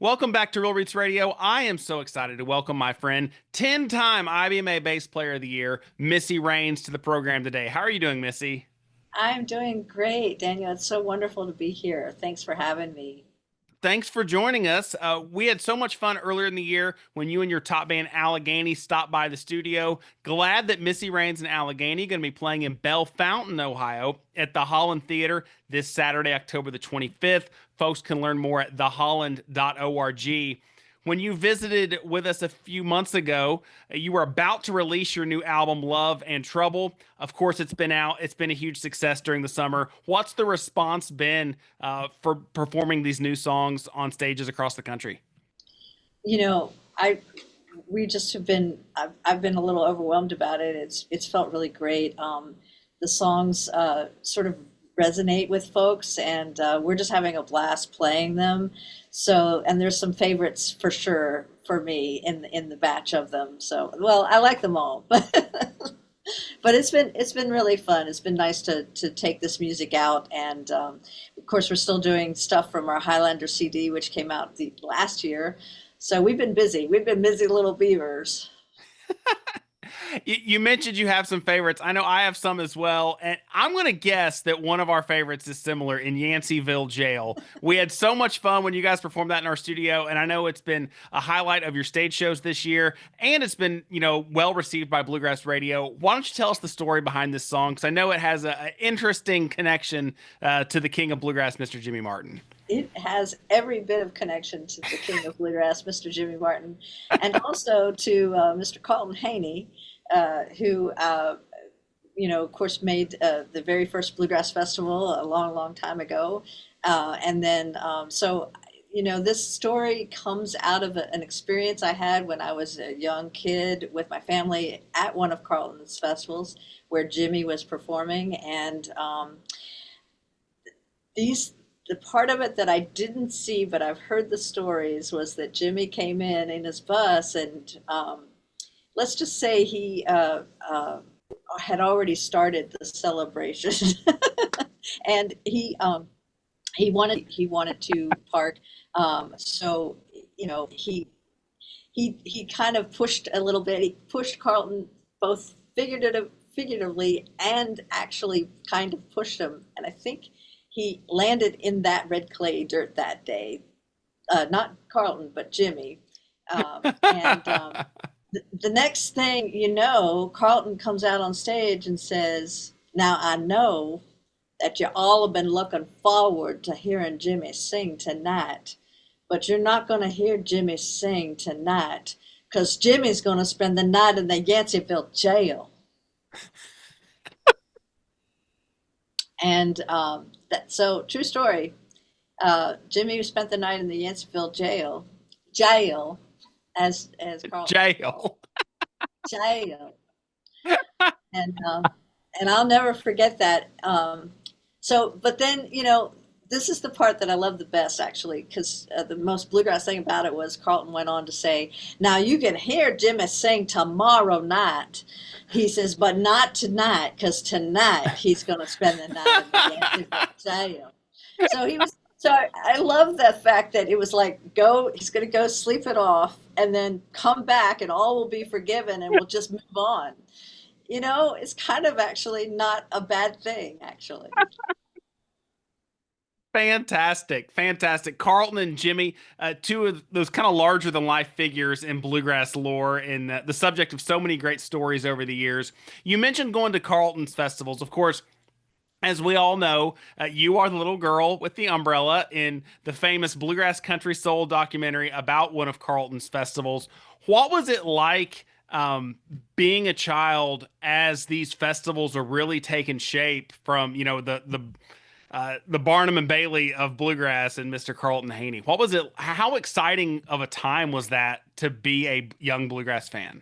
Welcome back to Real Roots Radio. I am so excited to welcome my friend, 10-time IBMA Bass Player of the Year, Missy Raines, to the program today. How are you doing, Missy? I'm doing great, Daniel. It's so wonderful to be here. Thanks for having me. Thanks for joining us. We had so much fun earlier in the year when you and your top band Allegheny stopped by the studio. Glad that Missy Raines and Allegheny going to be playing in Bell Fountain, Ohio at the Holland Theater this Saturday, October the 25th. Folks can learn more at theholland.org. When you visited with us a few months ago, you were about to release your new album, Love and Trouble. Of course, it's been out. It's been a huge success during the summer. What's the response been for performing these new songs on stages across the country? You know, I we just have been I've been a little overwhelmed about it. It's felt really great. The songs sort of resonate with folks, and we're just having a blast playing them. So, and there's some favorites for sure for me in the batch of them. So, well, I like them all, but it's been really fun. It's been nice to take this music out, and of course, we're still doing stuff from our Highlander CD, which came out the last year. So we've been busy. We've been busy little beavers. You mentioned you have some favorites. I know I have some as well. And I'm going to guess that one of our favorites is similar in Yanceyville Jail. We had so much fun when you guys performed that in our studio. And I know it's been a highlight of your stage shows this year. And it's been, well received by Bluegrass Radio. Why don't you tell us the story behind this song? Because I know it has an interesting connection to the king of Bluegrass, Mr. Jimmy Martin. It has every bit of connection to the King of Bluegrass, Mr. Jimmy Martin, and also to Mr. Carlton Haney, who, of course, made the very first Bluegrass Festival a long, long time ago. And then, this story comes out of an experience I had when I was a young kid with my family at one of Carlton's festivals where Jimmy was performing. And these the part of it that I didn't see, but I've heard the stories, was that Jimmy came in his bus, and let's just say he had already started the celebration, and he wanted to park, so he kind of pushed a little bit. He pushed Carlton both figuratively and actually kind of pushed him, and I think he landed in that red clay dirt that day. Not Carlton, but Jimmy. And the next thing you know, Carlton comes out on stage and says, "Now I know that you all have been looking forward to hearing Jimmy sing tonight, but you're not going to hear Jimmy sing tonight because Jimmy's going to spend the night in the Yanceyville jail." And so true story. Jimmy spent the night in the Yanceyville jail, as Carlton Jail. jail, and I'll never forget that. But then this is the part that I love the best, actually, because the most bluegrass thing about it was Carlton went on to say, "Now you can hear Jimmy sing tomorrow night." He says, "But not tonight, because tonight he's going to spend the night in the Yanceyville jail." So he was. So I love the fact that it was like, he's going to go sleep it off and then come back and all will be forgiven and we'll just move on. It's kind of actually not a bad thing, actually. Fantastic, fantastic. Carlton and Jimmy, two of those kind of larger than life figures in bluegrass lore, and the subject of so many great stories over the years. You mentioned going to Carlton's festivals. Of course, as we all know, you are the little girl with the umbrella in the famous Bluegrass Country Soul documentary about one of Carlton's festivals. What was it like being a child as these festivals are really taking shape from, the Barnum and Bailey of bluegrass and Mr. Carlton Haney? What was it? How exciting of a time was that to be a young bluegrass fan?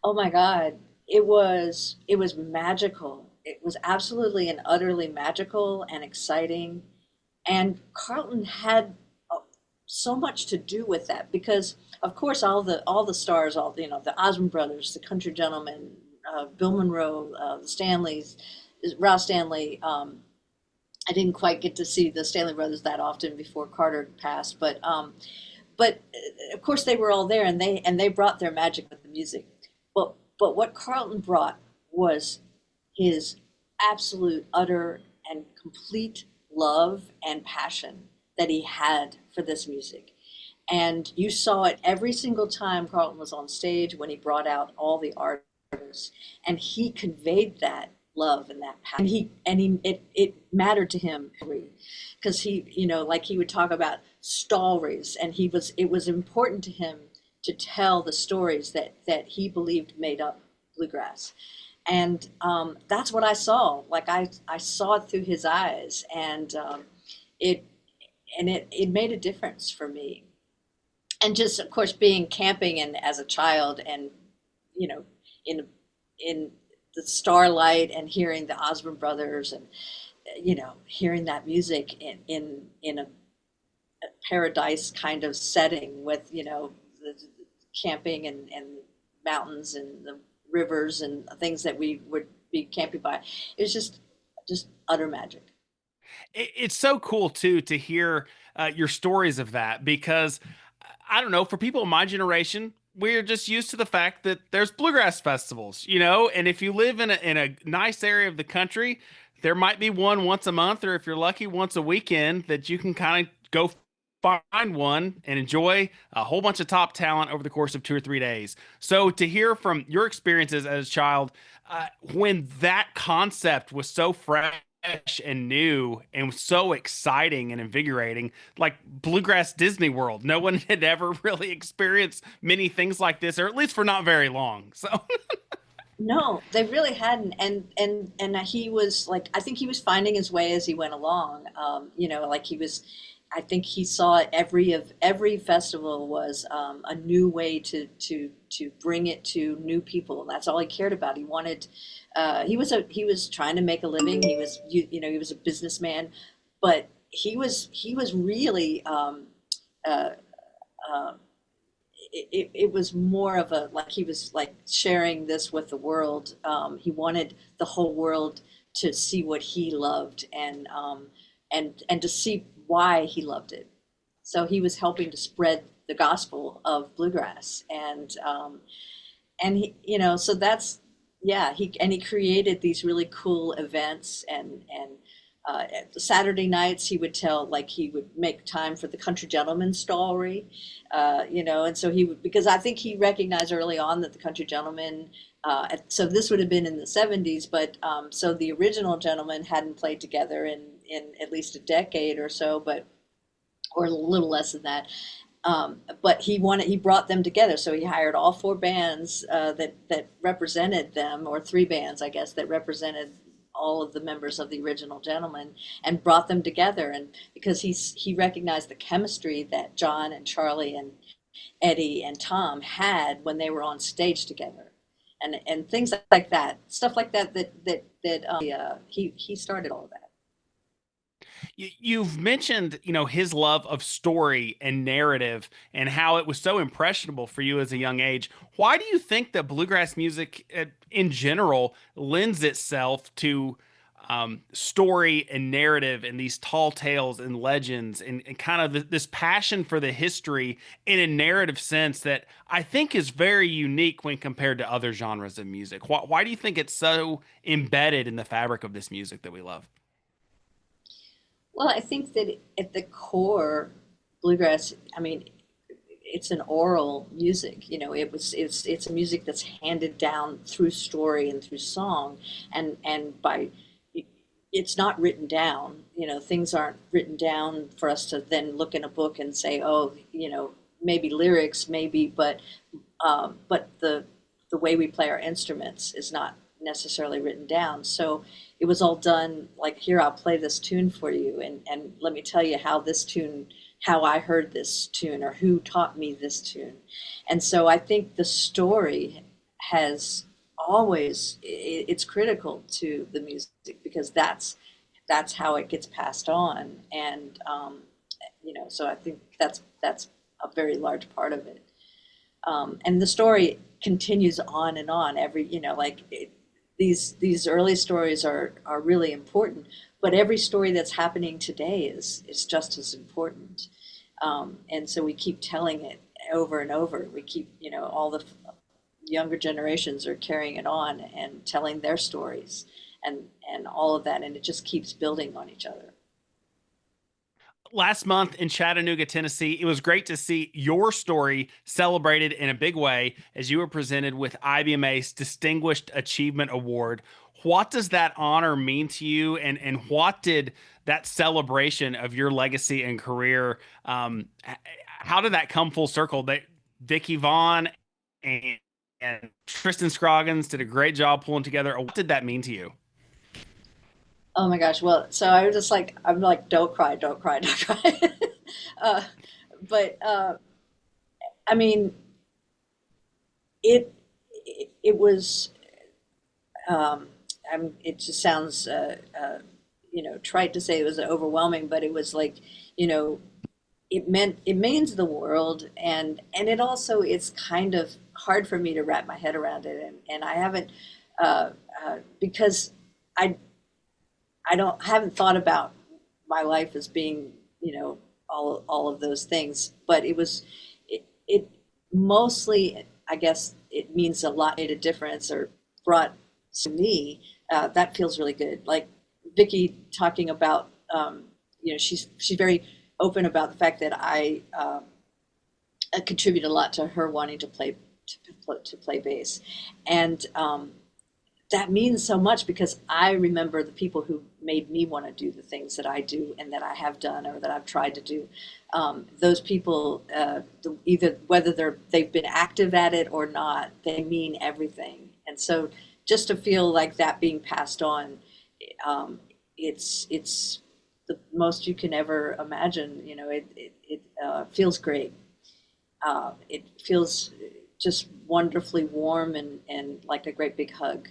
Oh my God. It was magical. It was absolutely and utterly magical and exciting. And Carlton had so much to do with that because, of course, all the stars, the Osmond brothers, the Country Gentlemen, Bill Monroe, the Stanleys, Rouse Stanley, I didn't quite get to see the Stanley Brothers that often before Carter passed, but of course they were all there, and they brought their magic with the music. But what Carlton brought was his absolute, utter, and complete love and passion that he had for this music. And you saw it every single time Carlton was on stage when he brought out all the artists, and he conveyed that love and that passion. And it mattered to him because he, like he would talk about stories, and it was important to him to tell the stories that he believed made up bluegrass. And that's what I saw. Like I saw it through his eyes, and it it made a difference for me. And just of course being camping and as a child, and you know in in the starlight, and hearing the Osborne brothers, and hearing that music in a paradise kind of setting with the camping, and mountains and the rivers and things that we would be camping by. It was just utter magic. It's so cool too to hear your stories of that, because I don't know, for people in my generation, we're just used to the fact that there's bluegrass festivals, and if you live in a nice area of the country, there might be one once a month, or if you're lucky, once a weekend that you can kind of go find one and enjoy a whole bunch of top talent over the course of 2 or 3 days. So to hear from your experiences as a child, when that concept was so fresh and new and so exciting and invigorating, like Bluegrass Disney World. No one had ever really experienced many things like this, or at least for not very long. So No, they really hadn't, and he was like, I think he was finding his way as he went along. Like he was, I think he saw every festival was a new way to bring it to new people. And that's all he cared about. He wanted, he was trying to make a living. He was a businessman, but he was really uh, uh, it was more of a, like he was like sharing this with the world. He wanted the whole world to see what he loved, and to see why he loved it. So he was helping to spread the gospel of bluegrass, and so that's, yeah, he created these really cool events, and Saturday nights he would tell, like he would make time for the country gentleman story, and so he would, because I think he recognized early on that the country gentleman, so this would have been in the 70s, but so the original gentlemen hadn't played together in at least a decade or so, but or a little less than that. But he brought them together. So he hired all four bands that represented them, or three bands, I guess, that represented all of the members of the original gentleman, and brought them together. And because he recognized the chemistry that John and Charlie and Eddie and Tom had when they were on stage together, and things like that, stuff like that he started all of that. You've mentioned, his love of story and narrative, and how it was so impressionable for you as a young age. Why do you think that bluegrass music, in general, lends itself to story and narrative, and these tall tales and legends, and kind of this passion for the history in a narrative sense that I think is very unique when compared to other genres of music? Why do you think it's so embedded in the fabric of this music that we love? Well, I think that at the core, bluegrass, I mean, it's an oral music. It's a music that's handed down through story and through song, and by it's not written down. Things aren't written down for us to then look in a book and say, oh, maybe lyrics, maybe, but the way we play our instruments is not necessarily written down. So it was all done like, here, I'll play this tune for you, and let me tell you how I heard this tune, or who taught me this tune. And so I think the story has always, it's critical to the music, because that's how it gets passed on. And so I think that's a very large part of it. And the story continues on and on. These early stories are really important, but every story that's happening today is just as important. And so we keep telling it over and over. We keep, all the younger generations are carrying it on and telling their stories and all of that, and it just keeps building on each other. Last month in Chattanooga, Tennessee, it was great to see your story celebrated in a big way as you were presented with IBMA's Distinguished Achievement Award. What does that honor mean to you, and what did that celebration of your legacy and career, how did that come full circle? That Vicky Vaughn and, and Tristan Scroggins did a great job pulling together. What did that mean to you? Oh my gosh. Well, so I was just like, I'm like, don't cry, don't cry, don't cry. uh, but I mean, it was, it just sounds, trite to say it was overwhelming, but it was like, you know, it means the world, and it also, it's kind of hard for me to wrap my head around it, and I haven't, uh, because I I don't haven't thought about my life as being, all of those things, but it mostly, I guess it means a lot, made a difference or brought to me. That feels really good. Like Vicky talking about, she's very open about the fact that I contribute a lot to her wanting to play bass, and that means so much because I remember the people who made me want to do the things that I do and that I have done or that I've tried to do. Those people, either whether they've been active at it or not, they mean everything. And so, just to feel like that being passed on, it's the most you can ever imagine. It feels great. It feels just wonderfully warm and like a great big hug.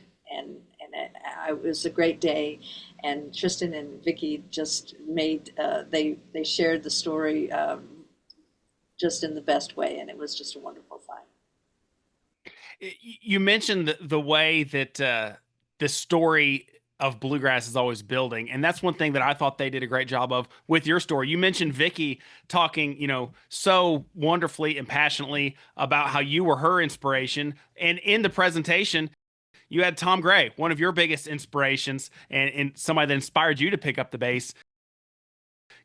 It was a great day, and Tristan and Vicky just made they shared the story just in the best way, and it was just a wonderful time. You mentioned the way that the story of Bluegrass is always building, and that's one thing that I thought they did a great job of with your story. You mentioned Vicky talking, so wonderfully and passionately about how you were her inspiration, and in the presentation you had Tom Gray, one of your biggest inspirations, and somebody that inspired you to pick up the bass,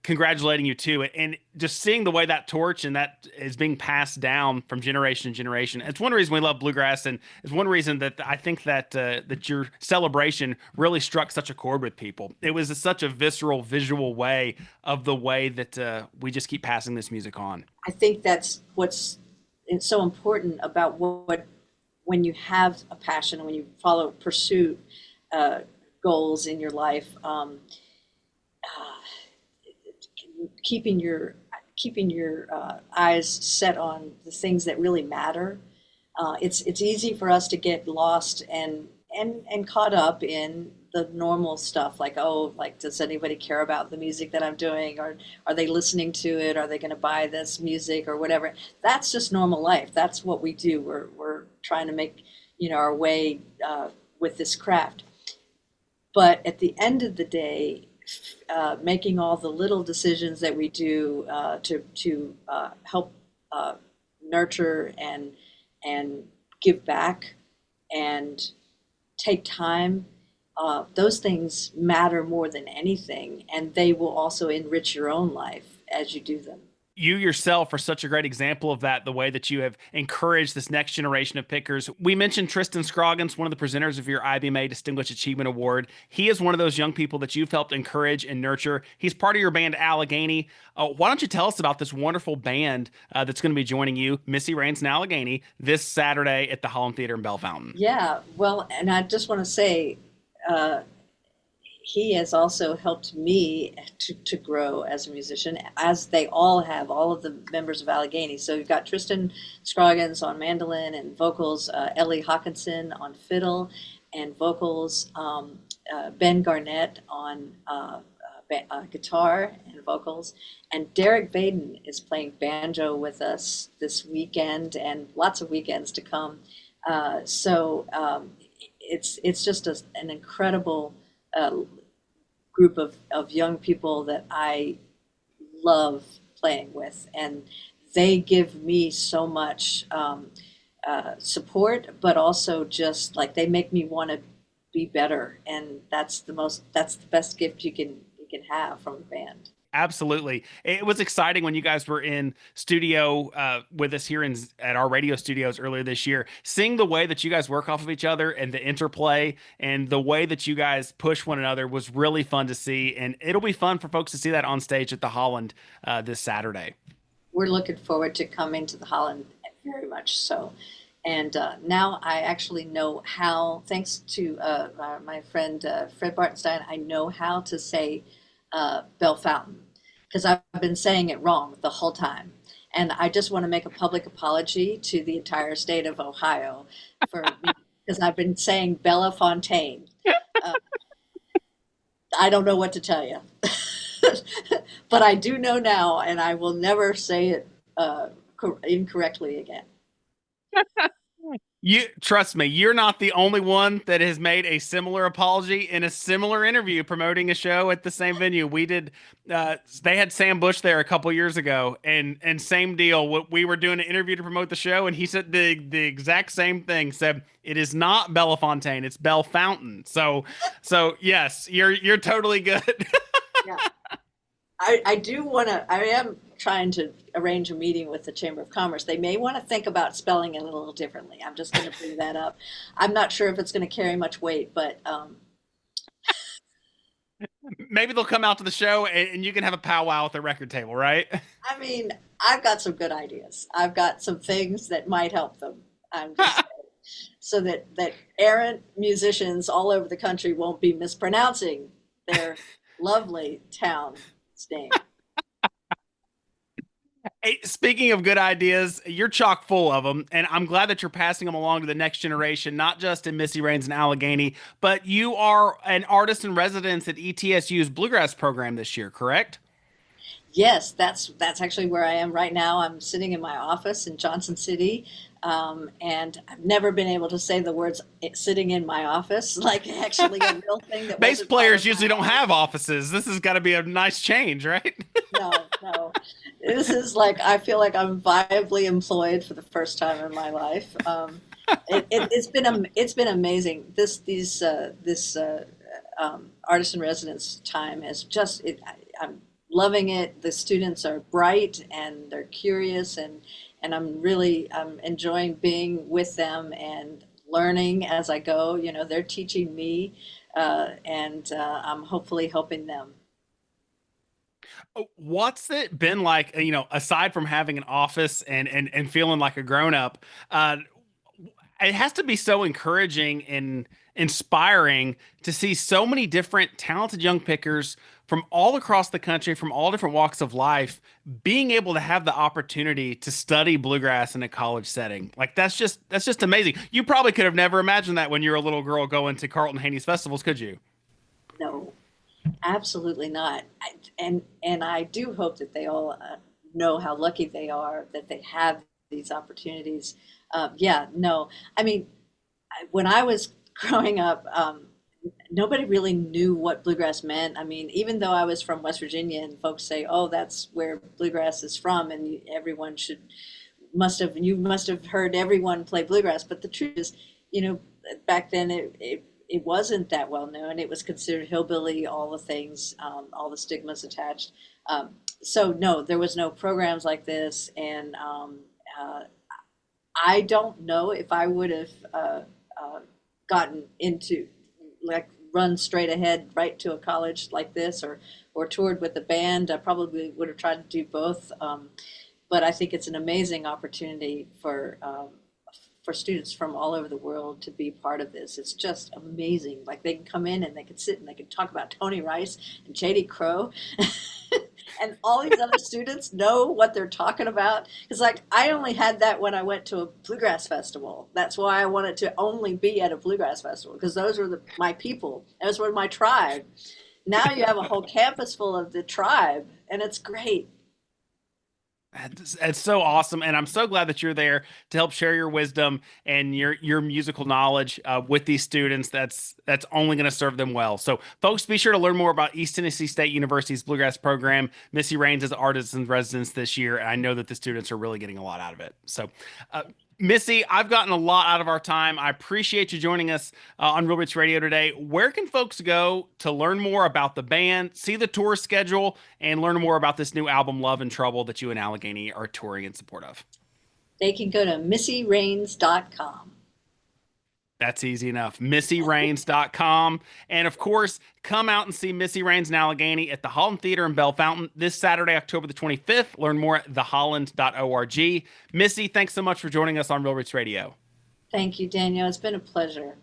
congratulating you too. And just seeing the way that torch and that is being passed down from generation to generation. It's one reason we love Bluegrass, and it's one reason that I think that your celebration really struck such a chord with people. It was such a visceral, visual way of the way that we just keep passing this music on. I think that's what's it's so important about what when you have a passion, when you pursue uh, goals in your life, keeping your eyes set on the things that really matter. It's easy for us to get lost and caught up in the normal stuff, like, oh, like, does anybody care about the music that I'm doing, or are they listening to it, are they going to buy this music or whatever. That's just normal life. That's what we do. We're trying to make our way with this craft. But at the end of the day, making all the little decisions that we do to help nurture and give back and take time, those things matter more than anything, and they will also enrich your own life as you do them. You yourself are such a great example of that, the way that you have encouraged this next generation of pickers. We mentioned Tristan Scroggins, one of the presenters of your IBMA Distinguished Achievement Award. He is one of those young people that you've helped encourage and nurture. He's part of your band Allegheny. Why don't you tell us about this wonderful band that's going to be joining you, Missy Rains and Allegheny, this Saturday at the Holland Theater in Bell Fountain? Yeah, well, and I just want to say, uh, he has also helped me to grow as a musician, as they all have, all of the members of Allegheny. So you've got Tristan Scroggins on mandolin and vocals, Ellie Hawkinson on fiddle and vocals, Ben Garnett on guitar and vocals, and Derek Vaden is playing banjo with us this weekend and lots of weekends to come. So it's just an incredible uh, group of young people that I love playing with, and they give me so much support, but also just like they make me want to be better, and that's the best gift you can have from a band. Absolutely. It was exciting when you guys were in studio with us here at our radio studios earlier this year. Seeing the way that you guys work off of each other and the interplay and the way that you guys push one another was really fun to see. And it'll be fun for folks to see that on stage at the Holland this Saturday. We're looking forward to coming to the Holland very much so. And now I actually know how, thanks to my friend Fred Bartenstein, I know how to say Bell Fountain because I've been saying it wrong the whole time. And I just want to make a public apology to the entire state of Ohio for because I've been saying Bella Fontaine. Uh, I don't know what to tell you, but I do know now, and I will never say it incorrectly again. You trust me, you're not the only one that has made a similar apology in a similar interview promoting a show at the same venue. We did they had Sam Bush there a couple years ago and same deal. We were doing an interview to promote the show and he said the exact same thing. Said it is not Bella Fontaine, it's Belle Fountain. So yes, you're totally good. Yeah. I do want to, I am trying to arrange a meeting with the Chamber of Commerce. They may want to think about spelling it a little differently. I'm just going to bring that up. I'm not sure if it's going to carry much weight, but Maybe they'll come out to the show and you can have a powwow at the record table, right? I mean, I've got some good ideas. I've got some things that might help them. I'm just saying. So that errant musicians all over the country won't be mispronouncing their lovely town's name. Hey, speaking of good ideas, you're chock full of them, and I'm glad that you're passing them along to the next generation, not just in Missy Raines and Allegheny, but you are an artist in residence at ETSU's Bluegrass program this year, correct? Yes, that's actually where I am right now. I'm sitting in my office in Johnson City, and I've never been able to say the words "sitting in my office" like actually a real thing that Bass wasn't part players of my usually don't office. have offices. This has got to be a nice change, right? No, no. This is like I feel like I'm viably employed for the first time in my life. It's been amazing. This artist in residence time has I'm loving it. The students are bright and they're curious, and I'm enjoying being with them and learning as I go. You know, they're teaching me, and I'm hopefully helping them. What's it been like, aside from having an office and feeling like a grown up? It has to be so encouraging and inspiring to see so many different talented young pickers from all across the country, from all different walks of life, being able to have the opportunity to study bluegrass in a college setting. Like that's just amazing. You probably could have never imagined that when you were a little girl going to Carlton Haney's festivals, could you? No, absolutely not. And I do hope that they all know how lucky they are that they have these opportunities. Yeah, no, I mean, when I was growing up, nobody really knew what bluegrass meant. I mean, even though I was from West Virginia and folks say, "Oh, that's where bluegrass is from," and everyone you must have heard everyone play bluegrass. But the truth is, you know, back then it wasn't that well known. It was considered hillbilly, all the things, all the stigmas attached. So no, there was no programs like this, and I don't know if I would have gotten into like run straight ahead right to a college like this or toured with a band. I probably would have tried to do both. But I think it's an amazing opportunity for students from all over the world to be part of this. It's just amazing. Like they can come in and they can sit and they can talk about Tony Rice and J.D. Crowe. And all these other students know what they're talking about. It's like I only had that when I went to a bluegrass festival. That's why I wanted to only be at a bluegrass festival because those were my people. Those were my tribe. Now you have a whole campus full of the tribe, and it's great. It's so awesome, and I'm so glad that you're there to help share your wisdom and your musical knowledge with these students. That's only going to serve them well. So, folks, be sure to learn more about East Tennessee State University's Bluegrass program. Missy reigns as artist in residence this year, and I know that the students are really getting a lot out of it. So, uh, Missy, I've gotten a lot out of our time. I appreciate you joining us on Real Roots Radio today. Where can folks go to learn more about the band, see the tour schedule, and learn more about this new album, Love and Trouble, that you and Allegheny are touring in support of? They can go to missyrains.com. That's easy enough. MissyRains.com. And of course, come out and see Missy Rains and Allegheny at the Holland Theater in Bell Fountain this Saturday, October the 25th. Learn more at theholland.org. Missy, thanks so much for joining us on Real Roots Radio. Thank you, Daniel. It's been a pleasure.